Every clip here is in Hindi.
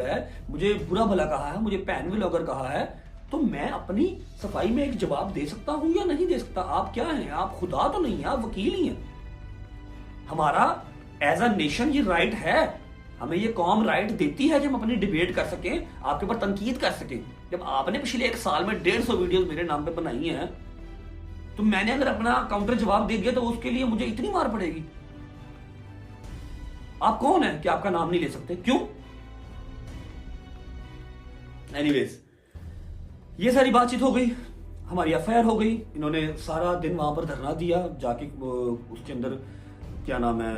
है, मुझे बुरा भला कहा है, मुझे पैन व्लॉगर कहा है, तो मैं अपनी सफाई में एक जवाब दे सकता हूं या नहीं दे सकता? आप क्या हैं? आप खुदा तो नहीं है, आप वकील ही हैं। हमारा एज अ नेशन ये राइट है, हमें ये कौम राइट देती है कि हम अपनी डिबेट कर सकें, आपके ऊपर तनकीद कर सकें। जब आपने पिछले एक साल में 150 वीडियोस मेरे नाम पे बनाई हैं, तो मैंने अगर अपना काउंटर जवाब दे दिया तो उसके लिए मुझे इतनी मार पड़ेगी? आप कौन है कि आपका नाम नहीं ले सकते? क्यों? एनीवेज, ये सारी बातचीत हो गई, हमारी एफआईआर हो गई। इन्होंने सारा दिन वहां पर धरना दिया, जाके उसके अंदर क्या नाम है,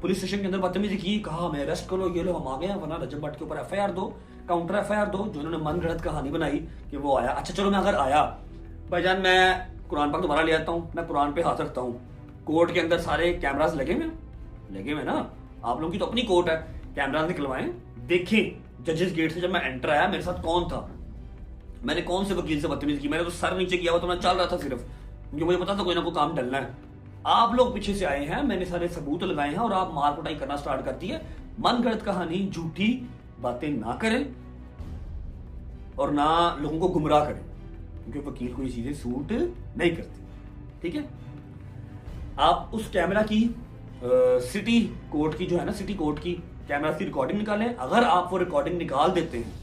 पुलिस स्टेशन के अंदर बदतमीजी की, कहा हमें अरेस्ट करो, ये लो हम आ गए हैं, वरना रजब भट्ट के ऊपर एफआईआर दो, काउंटर एफआईआर दो। जो इन्होंने मन गढ़ंत कहानी बनाई कि वो आया, अच्छा चलो मैं अगर आया भाईजान, मैं कुरान पाक दोबारा ले आता हूँ, मैं कुरान पे हाथ रखता हूँ, कोर्ट के अंदर सारे कैमरास लगे हुए ना, आप लोगों की तो अपनी कोर्ट है, कैमरास निकलवाएं, देखें जजेस गेट से जब मैं एंटर आया मेरे साथ कौन था, मैंने कौन से वकील से बदतमीजी की, मैंने तो सर नीचे किया हुआ तो मैं चल रहा था सिर्फ, क्योंकि मुझे पता था कोई ना कोई काम डलना है। आप लोग पीछे से आए हैं, मैंने सारे सबूत लगाए हैं और आप मार कुटाई करना स्टार्ट कर दी है। मन गढ़ंत कहानी, झूठी बातें ना करें और ना लोगों को गुमराह करें, क्योंकि वकील को ये चीजें सूट नहीं करती। ठीक है, आप उस कैमरा की सिटी कोर्ट की जो है ना, सिटी कोर्ट की कैमरा की रिकॉर्डिंग निकालें। अगर आप वो रिकॉर्डिंग निकाल देते हैं,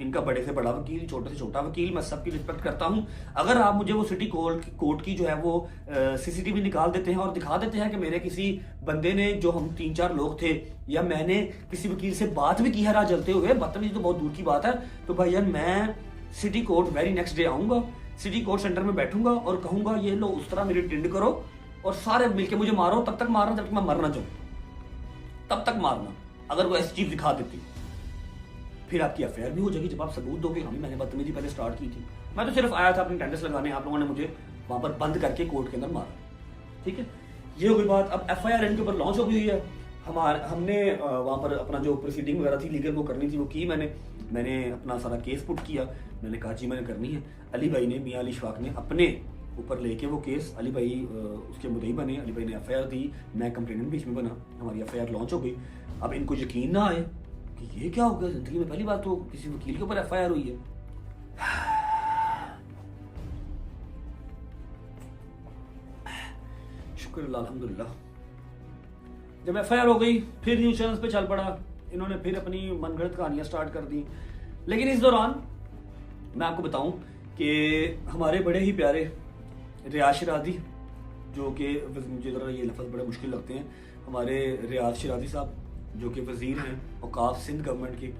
इनका बड़े से बड़ा वकील, छोटे से छोटा वकील, मैं सबकी रिस्पेक्ट करता हूं, अगर आप मुझे वो सिटी कोर्ट की जो है वो सीसीटीवी निकाल देते हैं और दिखा देते हैं कि मेरे किसी बंदे ने, जो हम 3-4 लोग थे, या मैंने किसी वकील से बात भी की है राह चलते हुए, बदतमीजी तो बहुत दूर की बात है, तो भाईजान मैं city court very next day आऊंगा, सिटी कोर्ट सेंटर में बैठूंगा और कहूंगा ये लो उस तरह मेरी टेंड करो और सारे मिलके मुझे मारो, तब तक मारना जब तक मैं मरना चाहूं, तब तक मारना। अगर वो ऐसी चीज दिखा देती फिर आपकी एफआईआर भी हो जाएगी, जब आप सबूत दोगे हमें मैंने बदतमीजी पहले स्टार्ट की थी। मैं तो सिर्फ आया था अपनी टेंडर्स लगाने, आप लोगों ने मुझे वहां पर बंद करके कोर्ट के अंदर मारा। ठीक है, ये हो गई बात। अब एफआईआर इनके ऊपर लॉन्च हो गई है। हमने वहां पर अपना जो प्रोसीडिंग वगैरह थी लीगल वो करनी थी, वो की मैंने अपना सारा केस पुट किया, मैंने कहा जी मैंने करनी है। अली भाई ने, मियां अली शफाक ने अपने ऊपर लेके वो केस, अली भाई उसके मुद्दई बने, अली भाई ने एफआईआर दी, मैं कंप्लेनेंट बीच में बना, हमारी एफआईआर लॉन्च हो गई। अब इनको यकीन ना आए कि ये क्या हो गया, जिंदगी में पहली बार तो किसी वकील के ऊपर एफआईआर हुई है। शुक्र अल्हम्दुलिल्लाह। जब एफआईआर हो गई फिर न्यूज चैनल्स पे चल पड़ा, इन्होंने फिर अपनी मनगढ़ंत कहानियां स्टार्ट कर दी। लेकिन इस दौरान मैं आपको बताऊं कि हमारे बड़े ही प्यारे रियाज शिराजी, जो कि मुझे जरा ये लफ्ज़ बड़े मुश्किल लगते हैं, हमारे रियाज शिराजी साहब जो कि वजीर हैं औकाफ सिंध गवर्नमेंट के,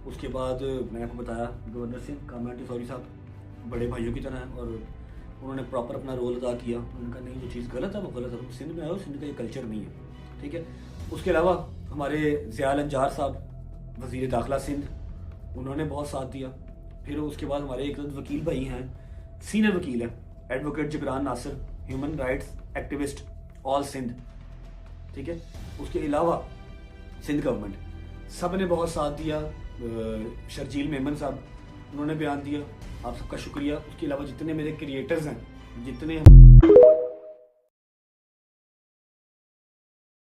उसके बाद मैंने आपको बताया गवर्नर सिंध कामयाब सॉरी साहब बड़े भाइयों की तरह हैं और उन्होंने प्रॉपर अपना रोल अदा किया। उनका नहीं, जो चीज़ गलत है वो गलत है, तुम सिंध में आए हो, सिंध का ये कल्चर नहीं है। ठीक है, उसके अलावा हमारे ज़ियाल अंजार साहब वजीर दाखिला सिंध, उन्होंने बहुत साथ दिया। फिर उसके बाद हमारे एक वकील भाई हैं, सीनियर वकील हैं, advocate Jabran Nasir, human rights activist all Sindh. ठीक है, उसके अलावा सिंध गवर्नमेंट, सब ने बहुत साथ दिया। शर्जील मेमन साहब, उन्होंने बयान दिया, आप सबका शुक्रिया। उसके अलावा जितने मेरे क्रिएटर्स हैं, जितने